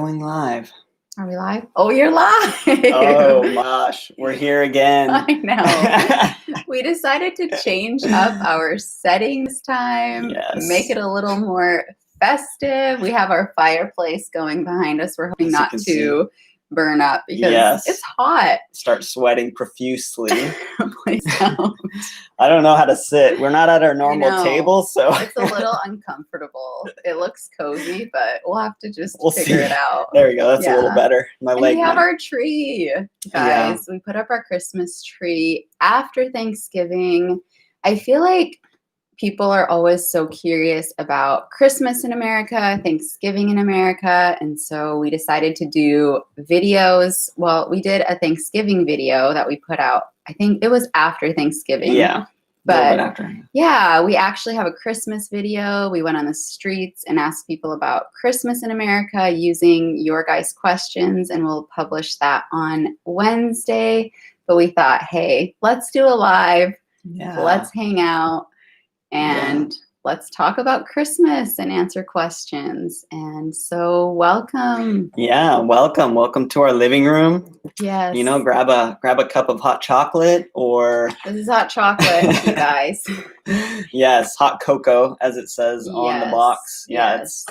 going live. Are we live? Oh, you're live. Oh, gosh. We're here again. I know. We decided to change up our setting this time. Yes. Make it a little more festive. We have our fireplace going behind us. We're hoping not to burn up because it's hot. Start sweating profusely. Please don't. I don't know how to sit. We're not at our normal table, so it's a little uncomfortable. It looks cozy, but we'll have to just we'll figure it out. There we go. That's a little better. My leg. We have our tree, guys. We put up our Christmas tree after Thanksgiving. I feel like people are always so curious about Christmas in America, Thanksgiving in America, and so we decided to do videos. Well, we did a Thanksgiving video that we put out. I think it was after Thanksgiving. Yeah. But after. Yeah, we actually have a Christmas video. We went on the streets and asked people about Christmas in America using your guys' questions, and we'll publish that on Wednesday. But we thought, hey, let's do a live. Yeah. Let's hang out. And let's talk about Christmas and answer questions. And so welcome. Yeah, welcome. Welcome to our living room. Yes. You know, grab a cup of hot chocolate or this is hot chocolate, you guys. Yes, hot cocoa, as it says on the box. Yeah, it's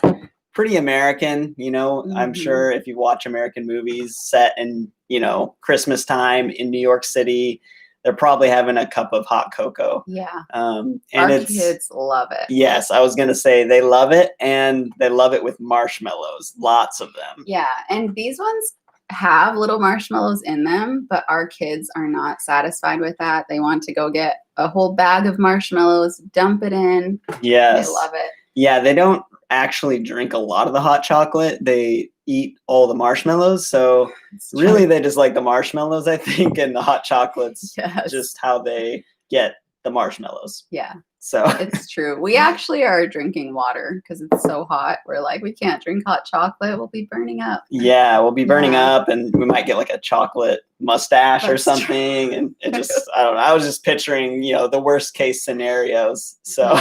pretty American, you know. Mm-hmm. I'm sure if you watch American movies set in, you know, Christmas time in New York City, they're probably having a cup of hot cocoa. Yeah. And our kids love it. Yes, I was going to say they love it, and they love it with marshmallows, lots of them. Yeah, and these ones have little marshmallows in them, but our kids are not satisfied with that. They want to go get a whole bag of marshmallows, dump it in. Yes. They love it. Yeah, they don't actually drink a lot of the hot chocolate. They eat all the marshmallows. So really they just like the marshmallows, I think, and the hot chocolate's just how they get the marshmallows. Yeah. So it's true. We actually are drinking water because it's so hot. We're like, we can't drink hot chocolate. We'll be burning up. Yeah, we'll be burning up, and we might get like a chocolate mustache or something. And it just, I don't know. I was just picturing, you know, the worst case scenarios. So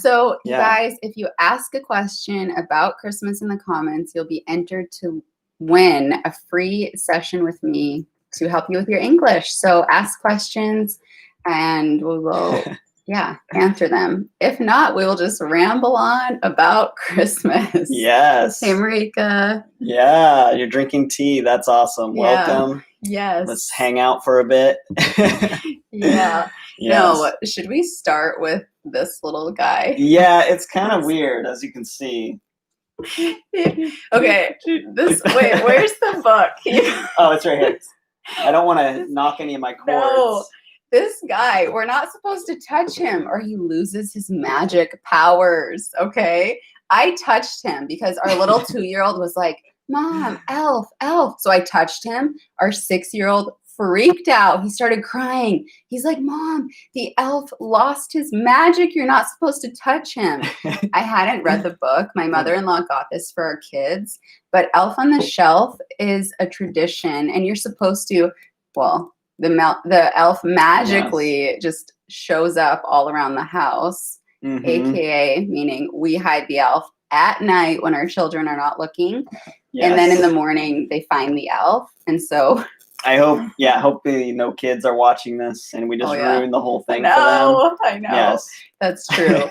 So you guys, if you ask a question about Christmas in the comments, you'll be entered to win a free session with me to help you with your English. So ask questions and we will, answer them. If not, we will just ramble on about Christmas. Yes. Hey, Marika. Yeah, you're drinking tea. That's awesome. Welcome. Yes. Let's hang out for a bit. Yeah. Yes. No, should we start with this little guy? Yeah, it's kind of weird, as you can see. Okay, wait, where's the book? Oh, it's right here. I don't want to knock any of my cords. No, this guy, we're not supposed to touch him or he loses his magic powers, okay? I touched him because our little 2-year-old was like, Mom, elf, elf. So I touched him. Our 6-year-old freaked out. He started crying. He's like, Mom, the elf lost his magic. You're not supposed to touch him. I hadn't read the book. My mother-in-law got this for our kids. But Elf on the Shelf is a tradition. And you're supposed to, well, the elf magically just shows up all around the house. Mm-hmm. AKA, meaning we hide the elf at night when our children are not looking. Yes. And then in the morning, they find the elf. And so I hopefully no kids are watching this and we just ruin the whole thing for them. I know. Yes. That's true.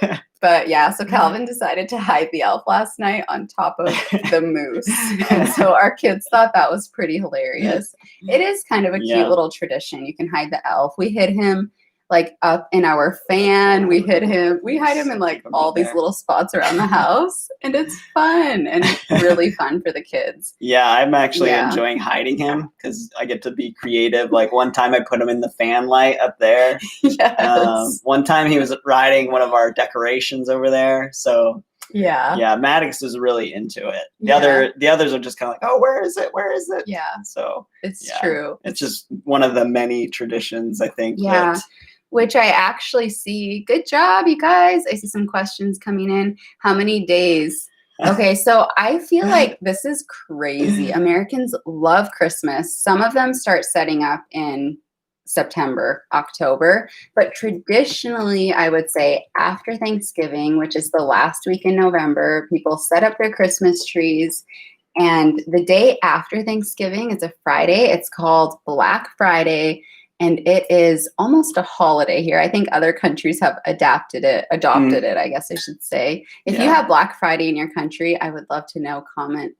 But so Calvin decided to hide the elf last night on top of the moose. And so our kids thought that was pretty hilarious. It is kind of a cute little tradition. You can hide the elf. We hid him like up in our fan. We hide him in like all these little spots around the house, and it's fun and really fun for the kids. Yeah, I'm actually enjoying hiding him because I get to be creative. Like one time I put him in the fan light up there. Yes. One time he was riding one of our decorations over there. So yeah, Maddox is really into it. The others are just kind of like, oh, where is it? Where is it? Yeah. So it's true. It's just one of the many traditions, I think. Yeah. Which I actually see. Good job, you guys. I see some questions coming in. How many days? Okay, so I feel like this is crazy. Americans love Christmas. Some of them start setting up in September, October. But traditionally, I would say after Thanksgiving, which is the last week in November, people set up their Christmas trees. And the day after Thanksgiving is a Friday. It's called Black Friday. And it is almost a holiday here. I think other countries have adopted it, I guess I should say. If you have Black Friday in your country, I would love to know. Comment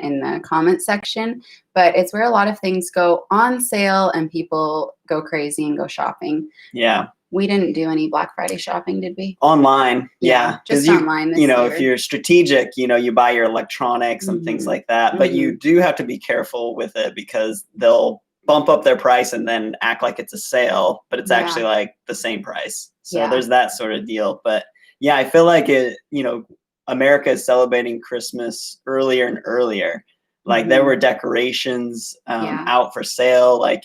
in the comment section. But it's where a lot of things go on sale and people go crazy and go shopping. Yeah. We didn't do any Black Friday shopping, did we? Online, yeah. Just online this year. If you're strategic, you buy your electronics and things like that. But you do have to be careful with it because they'll bump up their price and then act like it's a sale, but it's actually like the same price. So there's that sort of deal. But yeah, I feel like America is celebrating Christmas earlier and earlier. Like there were decorations out for sale, like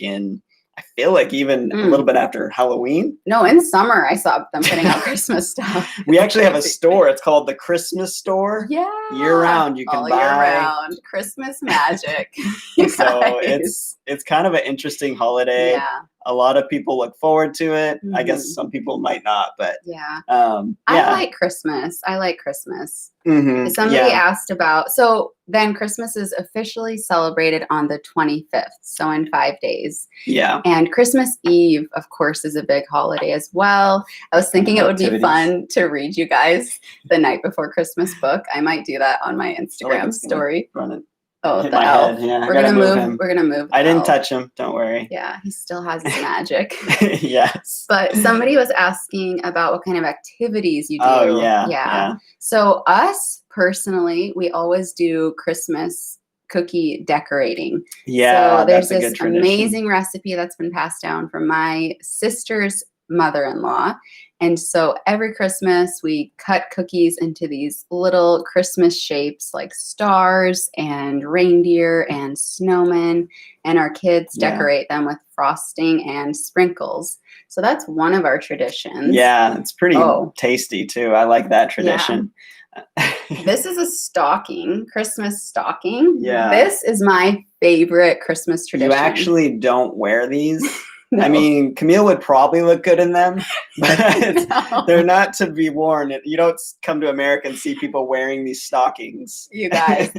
I feel like even a little bit after Halloween. No, in summer I saw them putting out Christmas stuff. We actually have a store. It's called the Christmas Store. Yeah. Year round, you can all buy. Year round. Christmas magic. So it's kind of an interesting holiday. Yeah. A lot of people look forward to it. I guess some people might not, but I like Christmas. Somebody asked about, so then Christmas is officially celebrated on the 25th, so in 5 days. Yeah. And Christmas Eve, of course, is a big holiday as well. I was thinking it would be fun to read you guys the night before Christmas book. I might do that on my Instagram story. Oh, the elf. Yeah, we're gonna move. We're gonna move. I didn't touch him. Don't worry. Yeah, he still has his magic. Yes. But somebody was asking about what kind of activities you do. Oh yeah. So us personally, we always do Christmas cookie decorating. Yeah. So there's this amazing recipe that's been passed down from my sister's mother-in-law. And so every Christmas we cut cookies into these little Christmas shapes like stars and reindeer and snowmen, and our kids decorate them with frosting and sprinkles. So that's one of our traditions. Yeah, it's pretty tasty too. I like that tradition. Yeah. This is a stocking, Christmas stocking. Yeah. This is my favorite Christmas tradition. You actually don't wear these? No. I mean, Camille would probably look good in them, but they're not to be worn. You don't come to America and see people wearing these stockings. You guys,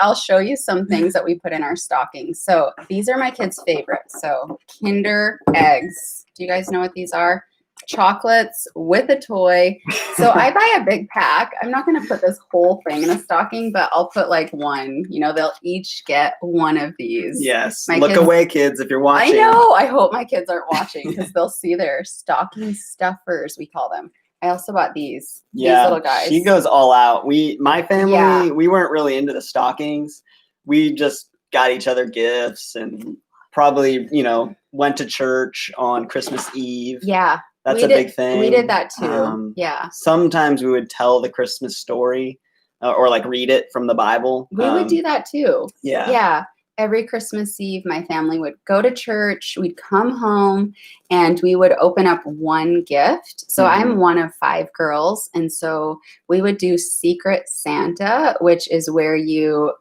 I'll show you some things that we put in our stockings. So these are my kids' favorites. So Kinder eggs. Do you guys know what these are? Chocolates with a toy. So I buy a big pack. I'm not going to put this whole thing in a stocking, but I'll put like one. They'll each get one of these. Yes. Look away, kids, if you're watching. I know. I hope my kids aren't watching because they'll see their stocking stuffers, we call them. I also bought these little guys. She goes all out. My family, we weren't really into the stockings. We just got each other gifts and probably, went to church on Christmas Eve. Yeah. That's a big thing. We did that too. Sometimes we would tell the Christmas story or like read it from the Bible. We would do that too. Yeah. Yeah. Every Christmas Eve, my family would go to church. We'd come home and we would open up one gift. So I'm one of 5 girls. And so we would do Secret Santa, which is where you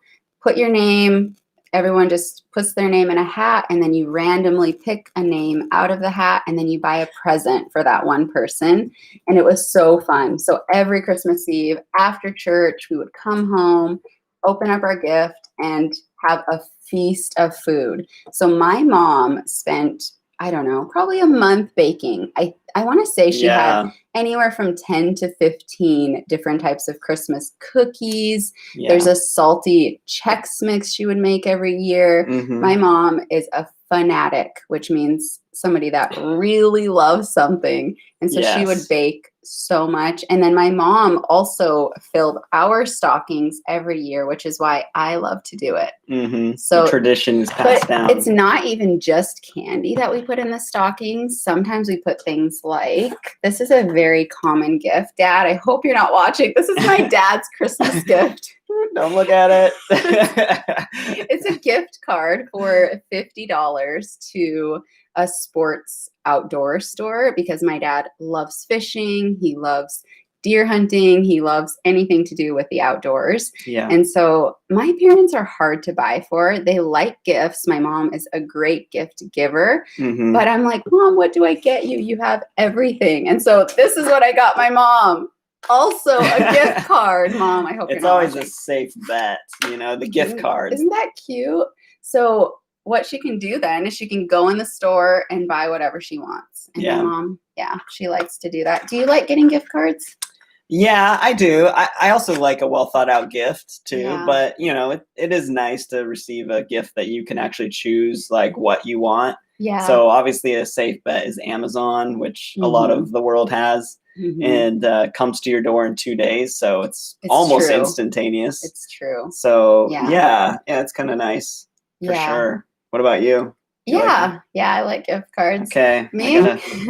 put your name. Everyone just puts their name in a hat, and then you randomly pick a name out of the hat, and then you buy a present for that one person. And it was so fun. So every Christmas Eve after church, we would come home, open up our gift, and have a feast of food. So my mom spent, I don't know, probably a month baking. I want to say she had anywhere from 10 to 15 different types of Christmas cookies. Yeah. There's a salty Chex Mix she would make every year. My mom is a fanatic, which means somebody that really loves something. And so she would bake so much. And then my mom also filled our stockings every year, which is why I love to do it. So the tradition is passed down. It's not even just candy that we put in the stockings. Sometimes we put things like, this is a very common gift. Dad, I hope you're not watching. This is my dad's Christmas gift. Don't look at it. It's a gift card for $50 to a sports outdoor store because my dad loves fishing. He loves deer hunting. He loves anything to do with the outdoors. Yeah. And so my parents are hard to buy for. They like gifts. My mom is a great gift giver. But I'm like, Mom, what do I get you? You have everything. And so this is what I got my mom. Also a gift card, Mom. I hope It's you're not always watching. a safe bet, the gift cards. Isn't that cute? So what she can do then is she can go in the store and buy whatever she wants. And my mom, she likes to do that. Do you like getting gift cards? Yeah, I do. I also like a well thought out gift too, but it is nice to receive a gift that you can actually choose like what you want. Yeah. So obviously a safe bet is Amazon, which a lot of the world has, and comes to your door in 2 days. So it's almost instantaneous. It's true. So yeah, it's kind of nice for sure. What about you? I like gift cards. Okay, Me,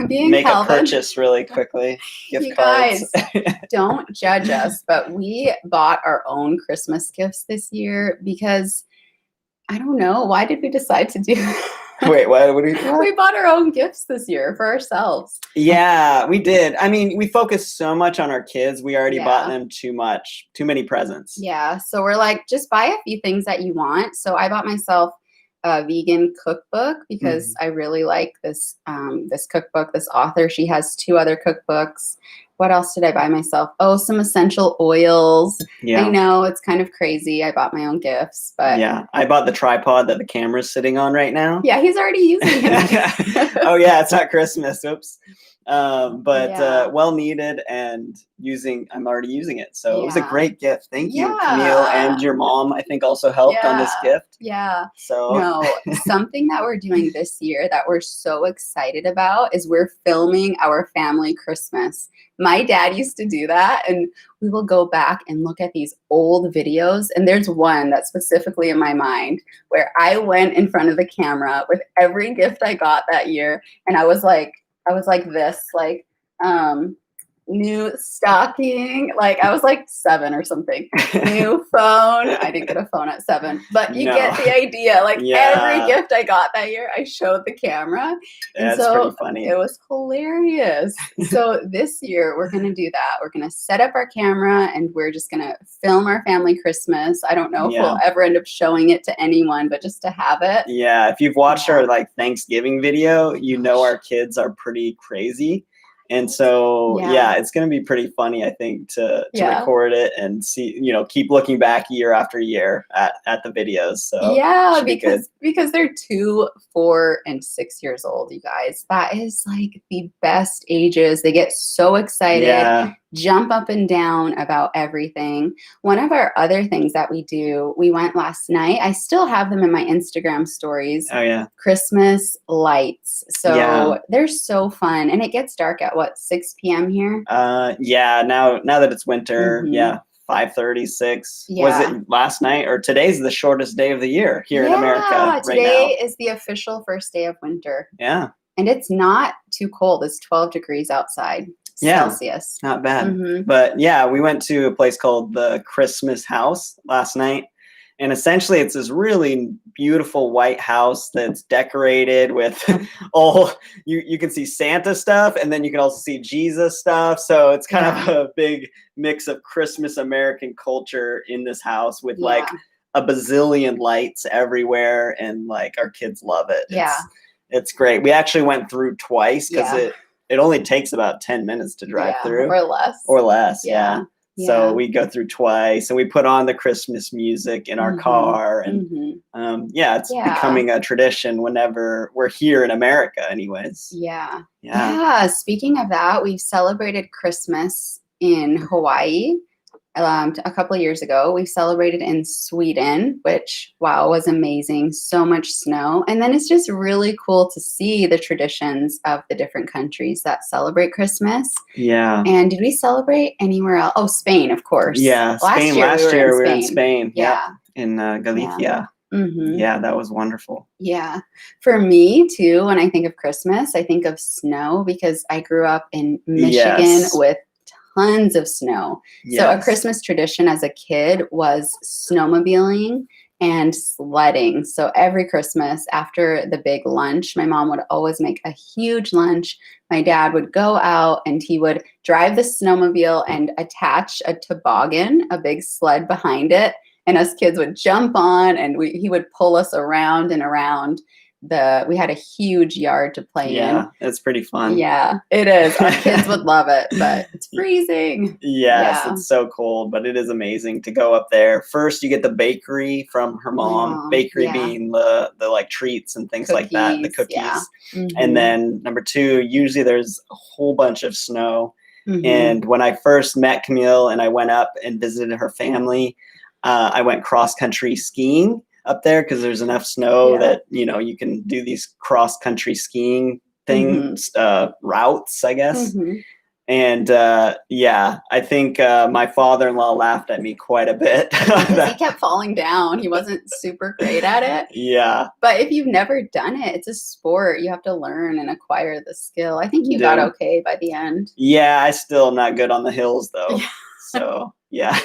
being make Calvin, a purchase really quickly. Gift cards. Guys, don't judge us, but we bought our own Christmas gifts this year because I don't know, why did we decide to do that? Wait, what do you do? We bought our own gifts this year for ourselves. Yeah, we did. I mean, we focused so much on our kids. We already bought them too many presents. Yeah, so we're like, just buy a few things that you want. So I bought myself a vegan cookbook because I really like this this cookbook, this author. She has 2 other cookbooks. What else did I buy myself? Oh, some essential oils. Yeah. I know, it's kind of crazy. I bought my own gifts, but yeah, I bought the tripod that the camera's sitting on right now. Yeah, he's already using it. Oh yeah, it's not Christmas. Oops. Well needed and I'm already using it. So it was a great gift. Thank you, Camille, and your mom, I think, also helped on this gift. Yeah. So no, something that we're doing this year that we're so excited about is we're filming our family Christmas. My dad used to do that, and we will go back and look at these old videos. And there's one that's specifically in my mind where I went in front of the camera with every gift I got that year, and I was like this, new stocking, like I was like 7 or something. New phone. I didn't get a phone at 7, but you get the idea. Like every gift I got that year, I showed the camera. And so pretty funny. It was hilarious. So this year we're gonna do that. We're gonna set up our camera and we're just gonna film our family Christmas. I don't know if we'll ever end up showing it to anyone, but just to have it. Yeah, if you've watched our Thanksgiving video, our kids are pretty crazy. And so, it's going to be pretty funny, I think, to record it and see, keep looking back year after year at the videos. So because they're 2, 4, and 6 years old, you guys. That is like the best ages. They get so excited, jump up and down about everything. One of our other things that we do, we went last night. I still have them in my Instagram stories. Oh, yeah. Christmas lights. So they're so fun. And it gets dark at 6 p.m. here? Now that it's winter, 5:30, 6. Was it last night or today's the shortest day of the year here in America right now? Today is the official first day of winter. Yeah. And it's not too cold. It's 12 degrees outside. Celsius. Not bad. But we went to a place called the Christmas House last night. And essentially it's this really beautiful white house that's decorated with you can see Santa stuff, and then you can also see Jesus stuff. So it's kind of a big mix of Christmas American culture in this house with like a bazillion lights everywhere, and like our kids love it. It's great. We actually went through twice because it only takes about 10 minutes to drive through. Or less. Yeah. So we go through twice, and we put on the Christmas music in our car, and it's becoming a tradition whenever we're here in America anyways. Yeah. Speaking of that, we've celebrated Christmas in Hawaii a couple of years ago. We celebrated in Sweden, which, was amazing. So much snow. And then it's just really cool to see the traditions of the different countries that celebrate Christmas. Yeah. And did we celebrate anywhere else? Oh, Spain, of course. Yeah. Last year we were in Spain. Yeah. In Galicia. Yeah, that was wonderful. Yeah. For me, too, when I think of Christmas, I think of snow because I grew up in Michigan with tons of snow. So a Christmas tradition as a kid was snowmobiling and sledding. So every Christmas after the big lunch, my mom would always make a huge lunch. My dad would go out and he would drive the snowmobile and attach a toboggan, a big sled behind it. And us kids would jump on, and he would pull us around and around. we had a huge yard to play in. Yeah, it's pretty fun. Yeah, it is. Our kids would love it, but it's freezing. Yes, Yeah. it's so cold, but it is amazing to go up there. First, you get the bakery from her mom. Bakery being the like treats and things like that, the cookies. Yeah. And then number 2, usually there's a whole bunch of snow. And when I first met Camille and I went up and visited her family, I went cross-country skiing up there because there's enough snow that, you know, you can do these cross-country skiing things, routes, I guess. And yeah, I think my father-in-law laughed at me quite a bit. Because he kept falling down. He wasn't super great at it. Yeah. But if you've never done it, it's a sport. You have to learn and acquire the skill. I think you got okay by the end. Yeah, I still am not good on the hills, though. So, yeah.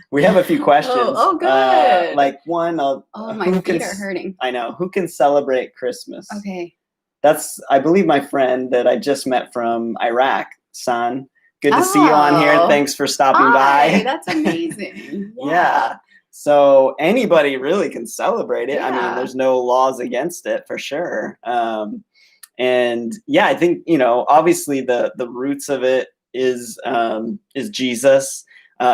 We have a few questions. Oh, good. Like one, my feet are hurting. I know. Who can celebrate Christmas? Okay. That's, I believe, my friend that I just met from Iraq, San. Good to see you on here. Thanks for stopping by. That's amazing. Yeah. So anybody really can celebrate it. I mean, there's no laws against it for sure. And yeah, I think, you know, obviously the roots of it is Jesus.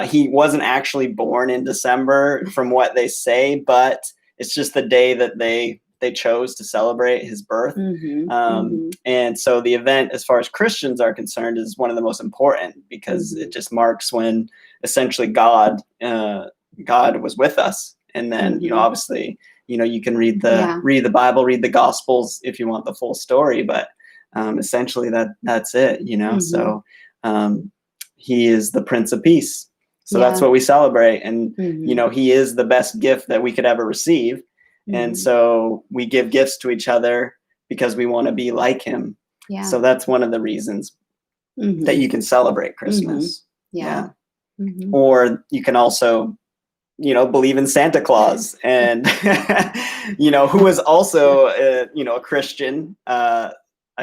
He wasn't actually born in December from what they say, but it's just the day that they chose to celebrate his birth. And so the event, as far as Christians are concerned, is one of the most important because it just marks when essentially God was with us. And then, you know, obviously, you know, you can read the Bible, read the Gospels if you want the full story, but essentially that's it, you know. So he is the Prince of Peace. So that's what we celebrate. And, you know, he is the best gift that we could ever receive. And so we give gifts to each other because we want to be like him. Yeah. So that's one of the reasons that you can celebrate Christmas. Yeah. Or you can also, you know, believe in Santa Claus and, you know, who is also, you know, a Christian. I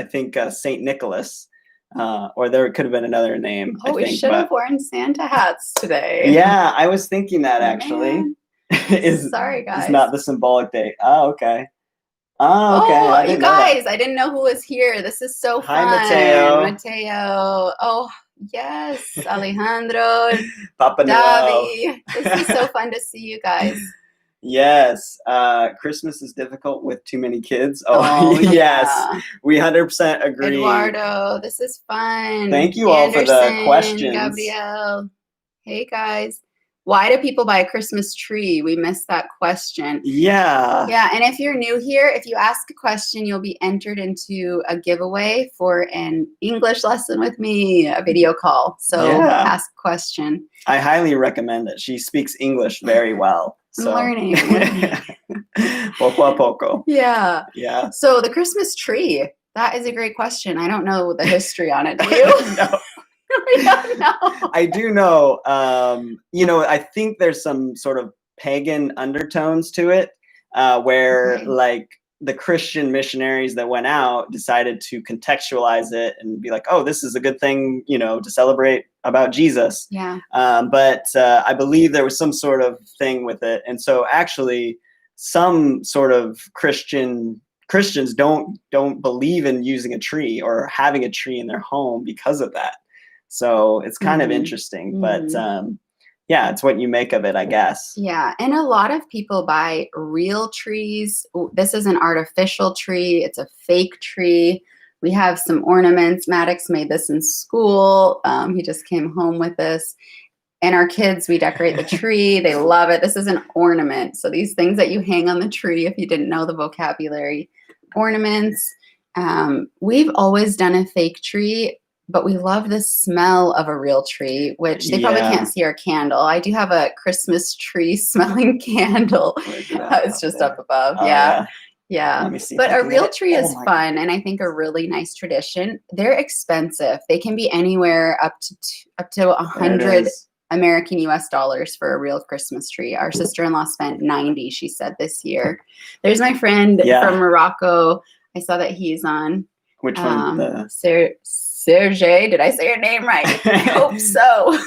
think St. Nicholas, or there could have been another name. Oh, we should have worn Santa hats today. Yeah, I was thinking that actually. Sorry, guys. It's not the symbolic date. Oh, okay. Oh, okay. Oh, you guys, I didn't know who was here. This is so fun. Hi, Mateo. Oh, yes. Alejandro. Papa Davi. This is so fun to see you guys. Yes. Christmas is difficult with too many kids. Oh yes. We 100% agree. Eduardo, this is fun. Thank you all for the questions. Gabrielle. Hey, guys. Why do people buy a Christmas tree? We missed that question. Yeah. Yeah, and if you're new here, if you ask a question, you'll be entered into a giveaway for an English lesson with me, a video call. So ask a question. I highly recommend it. She speaks English very well. I'm learning. Poco a poco. Yeah. Yeah. So the Christmas tree, that is a great question. I don't know the history on it. Do you? No. No. I do know, you know, I think there's some sort of pagan undertones to it, where like the Christian missionaries that went out decided to contextualize it and be like, oh, this is a good thing, you know, to celebrate about Jesus. Yeah. But I believe there was some sort of thing with it. And so actually some sort of Christians don't believe in using a tree or having a tree in their home because of that. So it's kind of interesting, but yeah, it's what you make of it, I guess. Yeah, and a lot of people buy real trees. This is an artificial tree. It's a fake tree. We have some ornaments. Maddox made this in school. He just came home with this. And our kids, we decorate the tree. They love it. This is an ornament. So these things that you hang on the tree, if you didn't know the vocabulary, ornaments. We've always done a fake tree, but we love the smell of a real tree, which they probably can't see our candle. I do have a Christmas tree smelling candle. It's just up above. Yeah. Let me see. But a real tree is fun, and I think a really nice tradition. They're expensive. They can be anywhere up to 100 American US dollars for a real Christmas tree. Our sister-in-law spent 90, she said, this year. There's my friend from Morocco. I saw that he's on. Which one? Serge, did I say your name right? I hope so.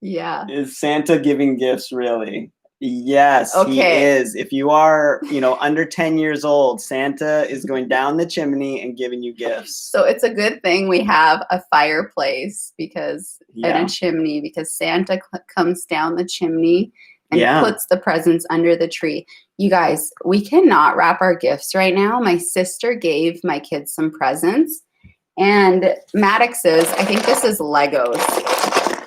Yeah. Is Santa giving gifts really? Yes, Okay. he is. If you are, under 10 years old, Santa is going down the chimney and giving you gifts. So it's a good thing we have a fireplace and a chimney, because Santa comes down the chimney and puts the presents under the tree. You guys, we cannot wrap our gifts right now. My sister gave my kids some presents, and Maddox's, I think this is Legos.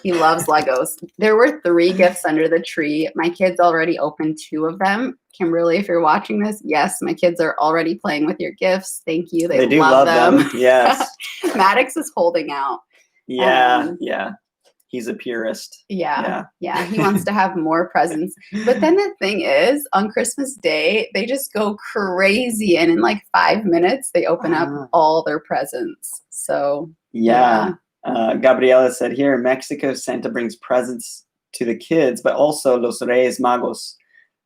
He loves Legos. There were 3 gifts under the tree. My kids already opened 2 of them. Kimberly, if you're watching this, yes, my kids are already playing with your gifts. Thank you. They do love them. Yes. Maddox is holding out. Yeah. He's a purist. Yeah. He wants to have more presents. But then the thing is, on Christmas Day, they just go crazy. And in like 5 minutes, they open up all their presents. So, yeah. Gabriela said, here in Mexico, Santa brings presents to the kids, but also los Reyes Magos.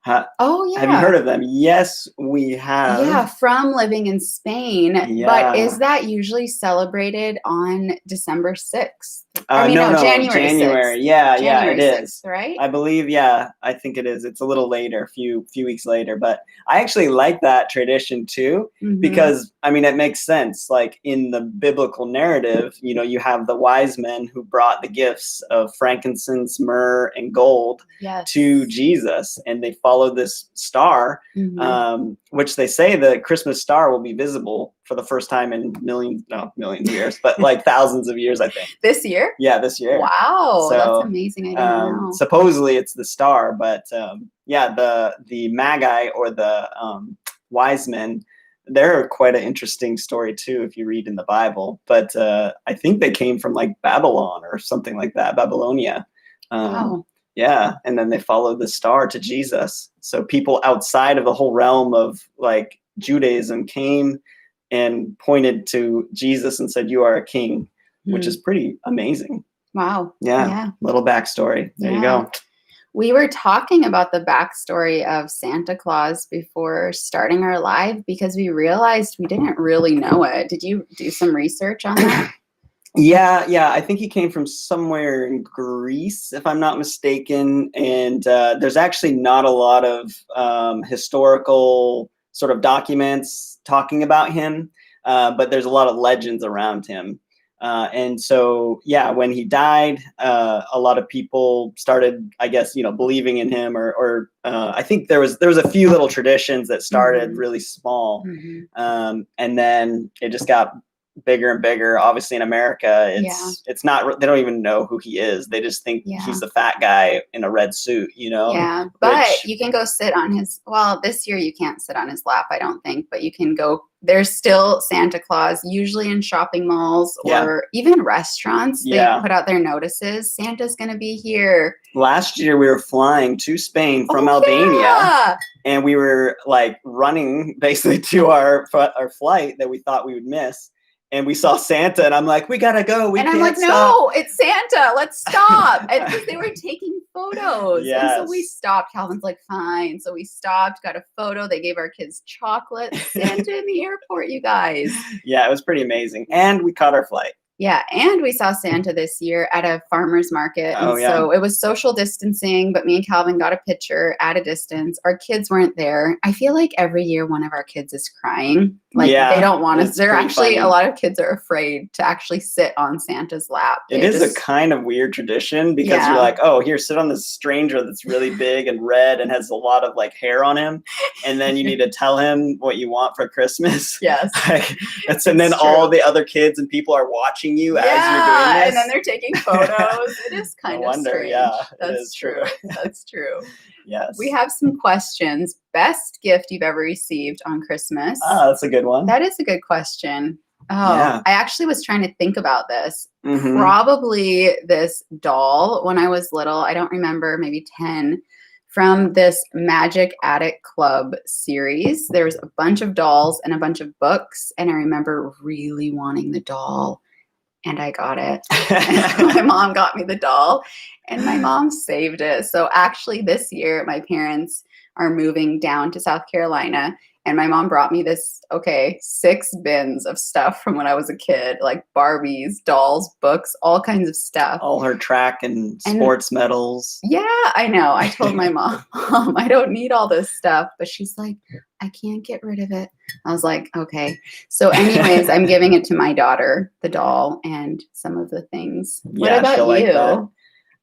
Have you heard of them? Yes, we have. Yeah, from living in Spain. Yeah. But is that usually celebrated on December 6th? No, January 6th. Yeah, January it is. 6th, right? I believe, I think it is. It's a little later, a few weeks later. But I actually like that tradition too, because, it makes sense. Like in the biblical narrative, you have the wise men who brought the gifts of frankincense, myrrh, and gold to Jesus, and they followed this star, which they say the Christmas star will be visible for the first time in millions of years, but like thousands of years, I think. This year? Yeah, this year. Wow, so, that's amazing. I didn't know. Supposedly it's the star, but the Magi, or the wise men, they're quite an interesting story too if you read in the Bible. But I think they came from like Babylon or something like that, Babylonia. Wow. Yeah, and then they followed the star to Jesus. So people outside of the whole realm of like Judaism came and pointed to Jesus and said, "You are a king," which is pretty amazing. Wow. Yeah. Little backstory. There you go. We were talking about the backstory of Santa Claus before starting our live, because we realized we didn't really know it. Did you do some research on that? Yeah. I think he came from somewhere in Greece, if I'm not mistaken. And there's actually not a lot of historical sort of documents talking about him, but there's a lot of legends around him. And so, when he died, a lot of people started, I guess, believing in him, or I think there was a few little traditions that started really small. And then it just got bigger and bigger. Obviously in America, it's not, they don't even know who he is. They just think he's the fat guy in a red suit, Yeah, but you can go sit on his, this year you can't sit on his lap, I don't think, but you can go, there's still Santa Claus, usually in shopping malls or even restaurants. They put out their notices, Santa's going to be here. Last year we were flying to Spain from Albania, and we were like running basically to our flight that we thought we would miss. And we saw Santa, and I'm like, we gotta go. We can't stop. And I'm like, no, it's Santa. Let's stop. And because they were taking photos. Yes. And so we stopped. Calvin's like, fine. So we stopped, got a photo. They gave our kids chocolate. Santa in the airport, you guys. Yeah, it was pretty amazing. And we caught our flight. Yeah, and we saw Santa this year at a farmer's market. And so it was social distancing, but me and Calvin got a picture at a distance. Our kids weren't there. I feel like every year one of our kids is crying. Like they don't want us. They're actually, a lot of kids are afraid to actually sit on Santa's lap. It is a kind of weird tradition, because you're like, oh, here, sit on this stranger that's really big and red and has a lot of like hair on him. And then you need to tell him what you want for Christmas. Yes. And then all the other kids and people are watching you as you're doing this. And then they're taking photos. It is kind of strange. Yeah, that's true. That's true. Yes. We have some questions. Best gift you've ever received on Christmas? Oh, that's a good one. That is a good question. I actually was trying to think about this. Probably this doll when I was little. I don't remember, maybe 10. From this Magic Attic Club series. There was a bunch of dolls and a bunch of books. And I remember really wanting the doll. And I got it. My mom got me the doll, and my mom saved it. So actually this year, my parents are moving down to South Carolina, And my mom brought me this, 6 bins of stuff from when I was a kid, like Barbies, dolls, books, all kinds of stuff. All her track and sports medals. Yeah, I know. I told my mom, I don't need all this stuff. But she's like, I can't get rid of it. I was like, okay. So anyways, I'm giving it to my daughter, the doll, and some of the things. What about you? Like that.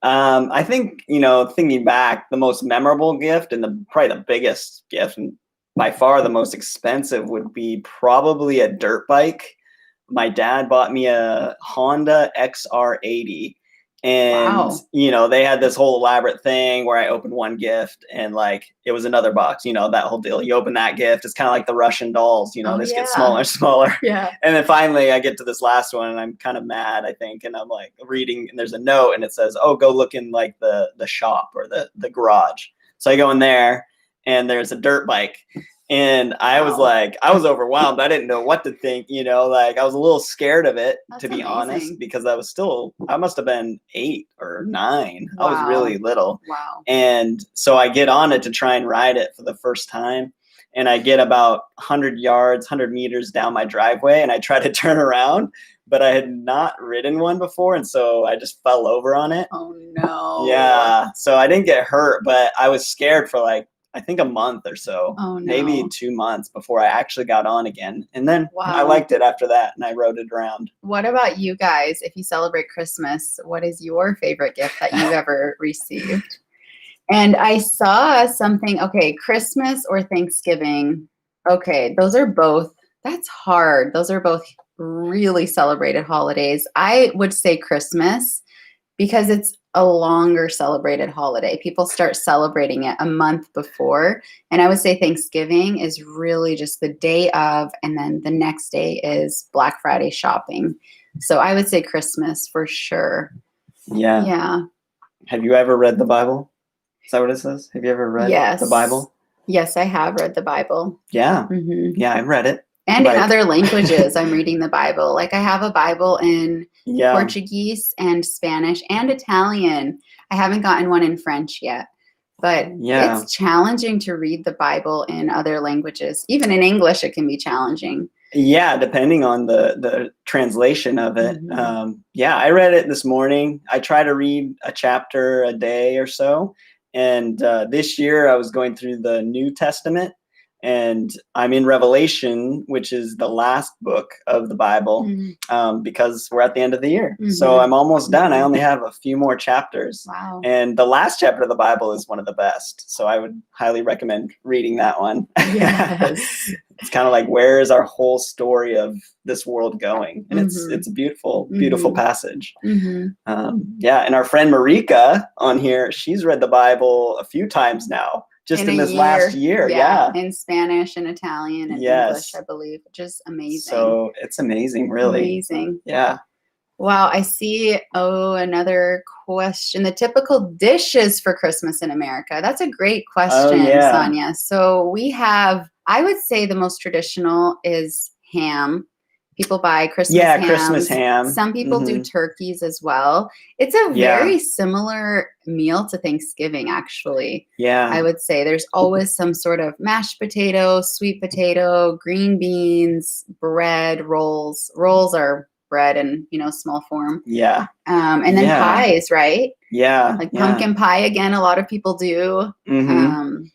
I think, thinking back, the most memorable gift and probably the biggest gift and by far the most expensive would be probably a dirt bike. My dad bought me a Honda XR80. And, they had this whole elaborate thing where I opened one gift and like, it was another box, that whole deal. You open that gift, it's kind of like the Russian dolls, they just get smaller and smaller. Yeah. And then finally I get to this last one and I'm kind of mad, I think. And I'm like reading and there's a note and it says, oh, go look in like the shop or the garage. So I go in there and there's a dirt bike. And I was like, I was overwhelmed. I didn't know what to think, like I was a little scared of it, to be honest, because I must have been 8 or 9. Wow. I was really little. Wow. And so I get on it to try and ride it for the first time. And I get about 100 meters down my driveway and I try to turn around, but I had not ridden one before. And so I just fell over on it. Oh, no. Yeah. So I didn't get hurt, but I was scared for like, I think a month or so, maybe 2 months before I actually got on again. And then I liked it after that and I rode it around. What about you guys? If you celebrate Christmas, what is your favorite gift that you've ever received? And I saw something, Christmas or Thanksgiving. Those are both, that's hard. Those are both really celebrated holidays. I would say Christmas because it's a longer celebrated holiday. People start celebrating it a month before. And I would say Thanksgiving is really just the day of, and then the next day is Black Friday shopping. So I would say Christmas for sure. Yeah. Yeah. Have you ever read the Bible? Is that what it says? Have you ever read the Bible? Yes, I have read the Bible. Yeah. Mm-hmm. Yeah, I've read it. And in other languages, I'm reading the Bible. Like I have a Bible in Portuguese and Spanish and Italian. I haven't gotten one in French yet. But it's challenging to read the Bible in other languages. Even in English, it can be challenging. Yeah, depending on the translation of it. Mm-hmm. I read it this morning. I try to read a chapter a day or so. And this year I was going through the New Testament. And I'm in Revelation, which is the last book of the Bible, because we're at the end of the year. Mm-hmm. So I'm almost done. I only have a few more chapters. Wow. And the last chapter of the Bible is one of the best. So I would highly recommend reading that one. Yes. It's kind of like, where is our whole story of this world going? And it's a beautiful, beautiful passage. Mm-hmm. And our friend Marika on here, she's read the Bible a few times now. Just in this last year, in Spanish and Italian and English, I believe, which is amazing. So it's amazing, really. Amazing. Yeah. Wow, I see. Another question. The typical dishes for Christmas in America. That's a great question, Sonia. So we have, I would say the most traditional is ham. People buy Christmas hams. Christmas ham. Some people do turkeys as well. It's a very similar meal to Thanksgiving, actually. Yeah. I would say there's always some sort of mashed potato, sweet potato, green beans, bread, rolls. Rolls are bread in, small form. Yeah. And then pies, right? Yeah. Like pumpkin pie, again, a lot of people do. Mm-hmm.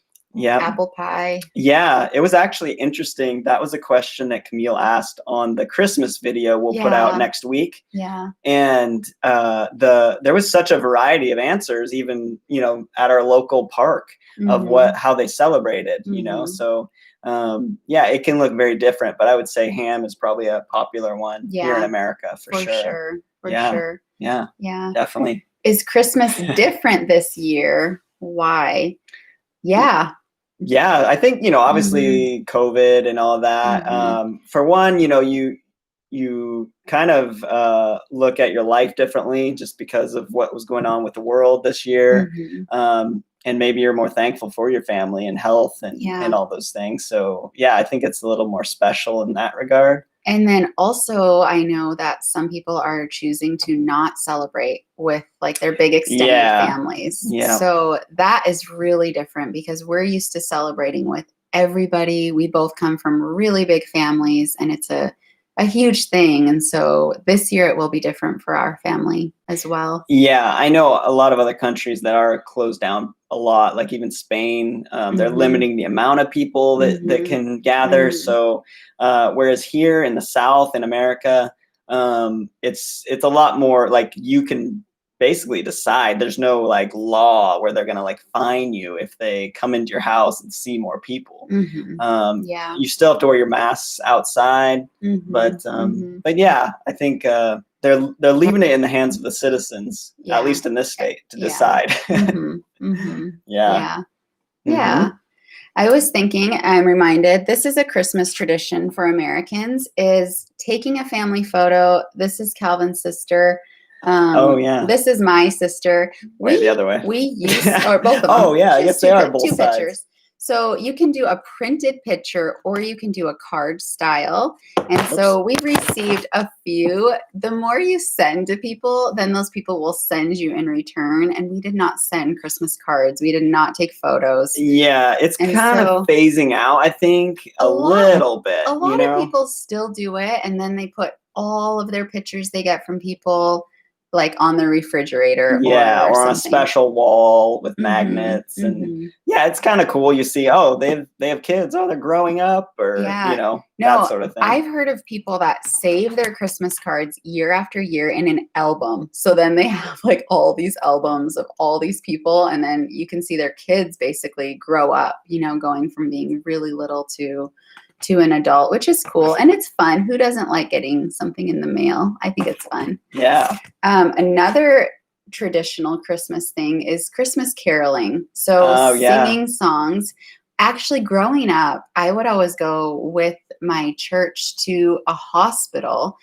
Apple pie. Yeah, it was actually interesting. That was a question that Camille asked on the Christmas video we'll put out next week. Yeah. And there was such a variety of answers, even, at our local park of how they celebrated, So it can look very different, but I would say ham is probably a popular one here in America for sure. For sure. Yeah. Yeah. Definitely. Is Christmas different this year? Why? Yeah. Yeah, I think, obviously COVID and all of that. For one, you kind of look at your life differently just because of what was going on with the world this year. And maybe you're more thankful for your family and health and all those things. So, I think it's a little more special in that regard. And then also, I know that some people are choosing to not celebrate with like their big extended families. Yeah. So that is really different because we're used to celebrating with everybody. We both come from really big families, and it's a huge thing. And so this year it will be different for our family as well. Yeah, I know a lot of other countries that are closed down a lot, like even Spain. They're limiting the amount of people that can gather. So whereas here in the South in America, it's a lot more like you can basically decide. There's no like law where they're gonna like fine you if they come into your house and see more people. Yeah, you still have to wear your masks outside, but yeah, I think they're leaving it in the hands of the citizens, at least in this state, to decide. Yeah. I was thinking, I'm reminded, this is a Christmas tradition for Americans, is taking a family photo. This is Calvin's sister. This is my sister. The other way. We use, or both of them. Oh yeah, I guess they are both two sides. pictures. So you can do a printed picture, or you can do a card style. And so we've received a few. The more you send to people, then those people will send you in return. And we did not send Christmas cards. We did not take photos. Yeah, it's kind of phasing out, I think, a little bit. A lot of people still do it, and then they put all of their pictures they get from people like on the refrigerator, or on a special wall with magnets, and it's kind of cool. You see, they have kids, they're growing up, or that sort of thing. I've heard of people that save their Christmas cards year after year in an album. So then they have like all these albums of all these people, and then you can see their kids basically grow up, going from being really little to an adult, which is cool. And it's fun. Who doesn't like getting something in the mail? I think it's fun. Yeah. Another traditional Christmas thing is Christmas caroling. So singing songs. Actually, growing up, I would always go with my church to a hospital,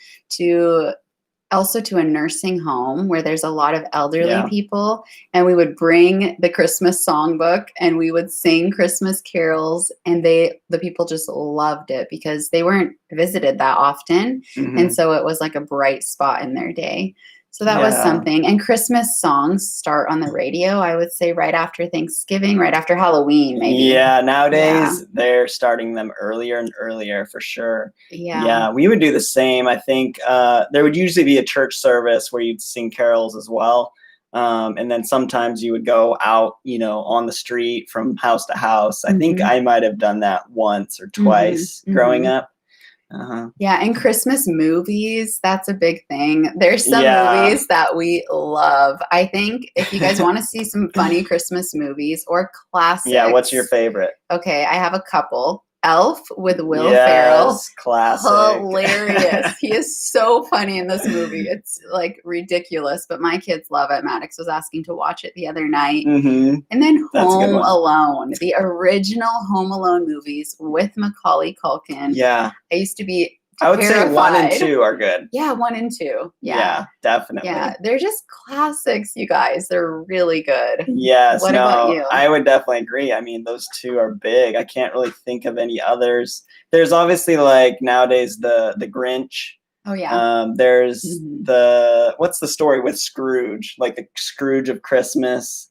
also to a nursing home where there's a lot of elderly people, and we would bring the Christmas songbook and we would sing Christmas carols, and the people just loved it because they weren't visited that often. And so it was like a bright spot in their day. So that was something. And Christmas songs start on the radio, I would say, right after Thanksgiving, right after Halloween, maybe. Yeah, nowadays they're starting them earlier and earlier for sure. Yeah, we would do the same. I think there would usually be a church service where you'd sing carols as well. And then sometimes you would go out, on the street from house to house. I think I might have done that once or twice growing up. Yeah, and Christmas movies, that's a big thing. There's some movies that we love. I think if you guys want to see some funny Christmas movies or classics. Yeah, what's your favorite? Okay, I have a couple. Elf with Will Ferrell. Classic. Hilarious. He is so funny in this movie. It's like ridiculous, but my kids love it. Maddox was asking to watch it the other night. And then Home Alone, the original Home Alone movies with Macaulay Culkin. Yeah. I used to be I would say 1 and 2 are good. Yeah, 1 and 2. Yeah, definitely. Yeah, they're just classics, you guys. They're really good. Yes, what about you? I would definitely agree. I mean, those two are big. I can't really think of any others. There's obviously like nowadays the Grinch. Oh yeah. There's what's the story with Scrooge? Like the Scrooge of Christmas.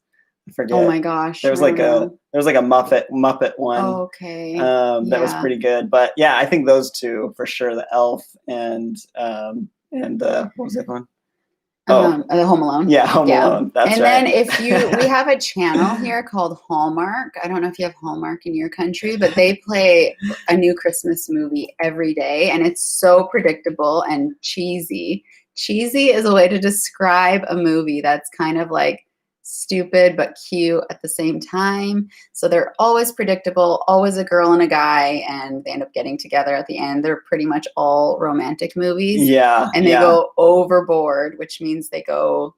I forget. Oh my gosh. There was like a Muppet one. Oh, okay. That was pretty good. But yeah, I think those two for sure, the Elf and what was the one? The Home Alone. Yeah, Home Alone. That's right. And then we have a channel here called Hallmark. I don't know if you have Hallmark in your country, but they play a new Christmas movie every day, and it's so predictable and cheesy. Cheesy is a way to describe a movie that's kind of like stupid but cute at the same time. So they're always predictable, always a girl and a guy, and they end up getting together at the end. They're pretty much all romantic movies. Yeah. And they go overboard, which means they go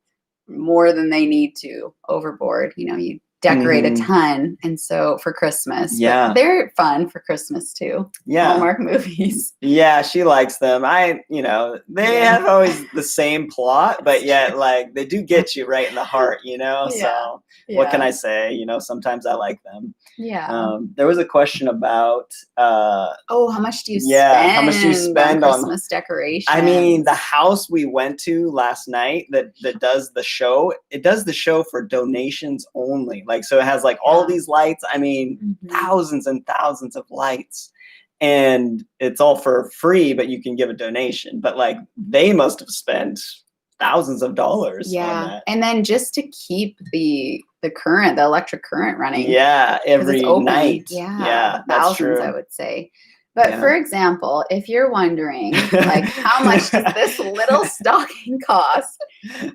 more than they need to overboard. You decorate a ton. And so for Christmas, but they're fun for Christmas too. Yeah. Hallmark movies. Yeah, she likes them. They have always the same plot, but yet like they do get you right in the heart, So what can I say? Sometimes I like them. Yeah. There was a question about how much do you spend? How much do you spend on Christmas decorations? I mean, the house we went to last night that does the show, it does the show for donations only. Like, so it has like all these lights. I mean, thousands and thousands of lights. And it's all for free, but you can give a donation. But like, they must have spent thousands of dollars on that. And then just to keep the electric current running. Yeah, every night. Yeah, that's thousands, true. I would say. But for example, if you're wondering, like, how much does this little stocking cost?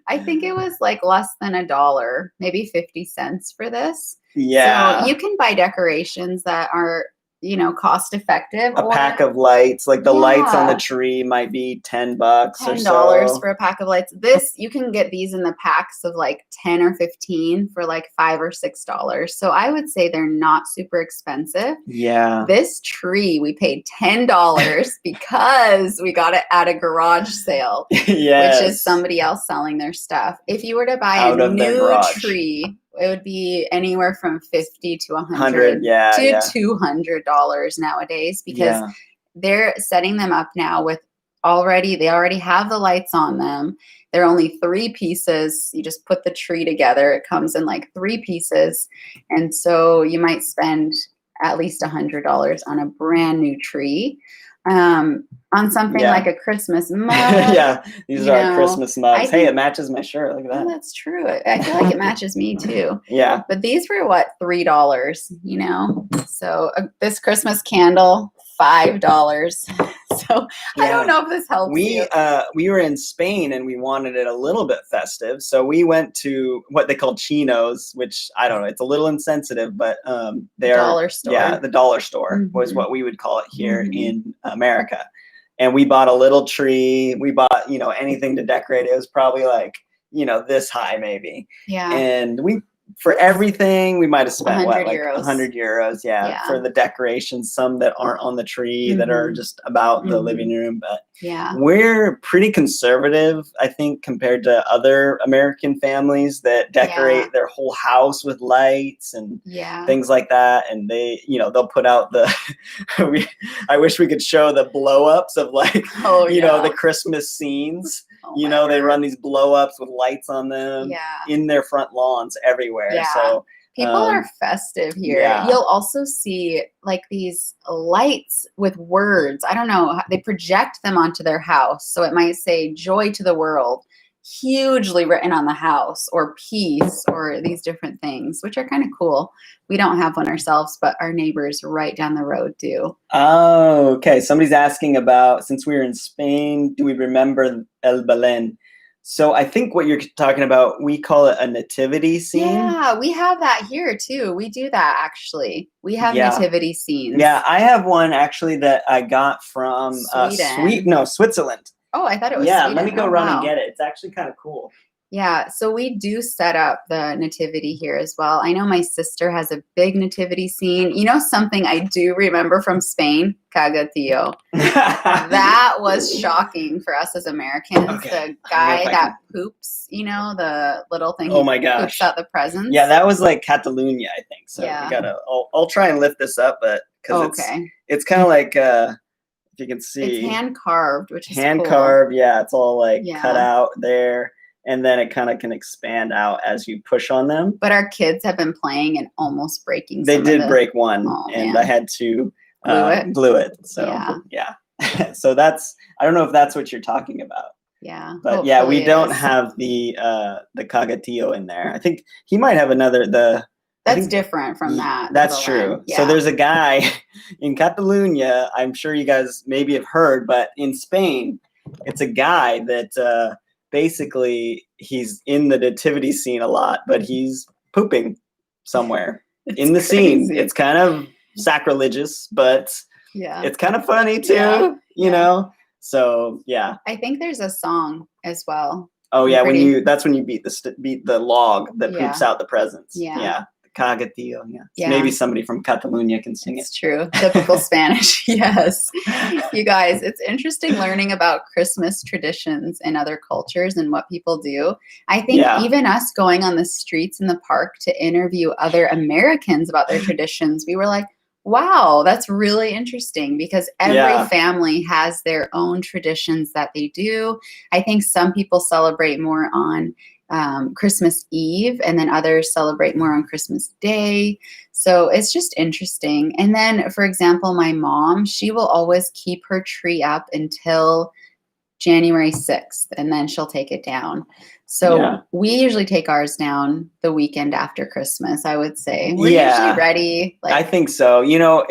I think it was like less than $1, maybe 50 cents for this. Yeah. So you can buy decorations that are, you know, cost effective. A pack of lights, like the lights on the tree might be $10 or so. $10 for a pack of lights. This, you can get these in the packs of like 10 or 15 for like $5 or $6. So I would say they're not super expensive. Yeah. This tree, we paid $10 because we got it at a garage sale. Yes. Which is somebody else selling their stuff. If you were to buy a new tree, it would be anywhere from $50 to $100 to $200 nowadays, because they're setting them up now with they already have the lights on them. They're only 3 pieces. You just put the tree together. It comes in like 3 pieces. And so you might spend at least $100 on a brand new tree. On something like a Christmas mug. These are our Christmas mugs. Hey, it matches my shirt. Look at that. Oh, that's true. I feel like it matches me too. Yeah. But these were what, $3, you know? So this Christmas candle, $5. So I don't know if this helps you. We were in Spain and we wanted it a little bit festive. So we went to what they call chinos, which I don't know. It's a little insensitive, but they're dollar store. Yeah, the dollar store was what we would call it here in America. And we bought a little tree. We bought, you know, anything to decorate. It was probably like, you know, this high maybe. Yeah. And for everything, we might have spent 100 euros. Yeah, for the decorations, some that aren't on the tree that are just about the living room. But we're pretty conservative, I think, compared to other American families that decorate their whole house with lights and things like that. And they, you know, they'll put out I wish we could show the blow ups of like, you know, the Christmas scenes. You know, they run these blow ups with lights on them in their front lawns everywhere. Yeah. So people are festive here. Yeah. You'll also see like these lights with words. I don't know. They project them onto their house. So it might say joy to the world, hugely written on the house, or peace, or these different things, which are kind of cool. We don't have one ourselves, but our neighbors right down the road do. Oh, okay. Somebody's asking about, since we were in Spain, do we remember El Belén? So I think what you're talking about, we call it a nativity scene. Yeah, we have that here too. We do that actually. We have nativity scenes. Yeah, I have one actually that I got from Switzerland. Oh, I thought it was Sweden. Let me go run and get it. It's actually kind of cool. Yeah, so we do set up the nativity here as well. I know my sister has a big nativity scene. You know something I do remember from Spain? Cagatillo. That was shocking for us as Americans. Okay. The guy that poops, you know, the little thing. Oh my gosh. Poops out the presents. Yeah, that was like Catalonia, I think. So we gotta. I'll try and lift this up, but because it's kind of like if you can see, it's hand carved, which is hand carved. Yeah, it's all like cut out there. And then it kind of can expand out as you push on them. But our kids have been playing and almost breaking. They did break one, and I had to glue it. So yeah. So I don't know if that's what you're talking about. Yeah. But yeah, we don't have the Cagatillo in there. I think he might have another That's different from that. That's true. Yeah. So there's a guy in Catalonia. I'm sure you guys maybe have heard, but in Spain, it's a guy that. Basically, he's in the nativity scene a lot, but he's pooping somewhere in the scene. It's kind of sacrilegious, but it's kind of funny too, you know? So, yeah. I think there's a song as well. Oh, yeah. That's when you beat the log that poops out the presents. Yeah. Cagatillo, Maybe somebody from Catalonia can sing it. It's true. Typical Spanish. Yes. You guys, it's interesting learning about Christmas traditions in other cultures and what people do. I think even us going on the streets in the park to interview other Americans about their traditions, we were like, wow, that's really interesting, because every family has their own traditions that they do. I think some people celebrate more on Christmas Eve, and then others celebrate more on Christmas Day. So it's just interesting. And then, for example, my mom, she will always keep her tree up until January 6th, and then she'll take it down. So we usually take ours down the weekend after Christmas, I would say. We're usually ready. Like, I think so. You know,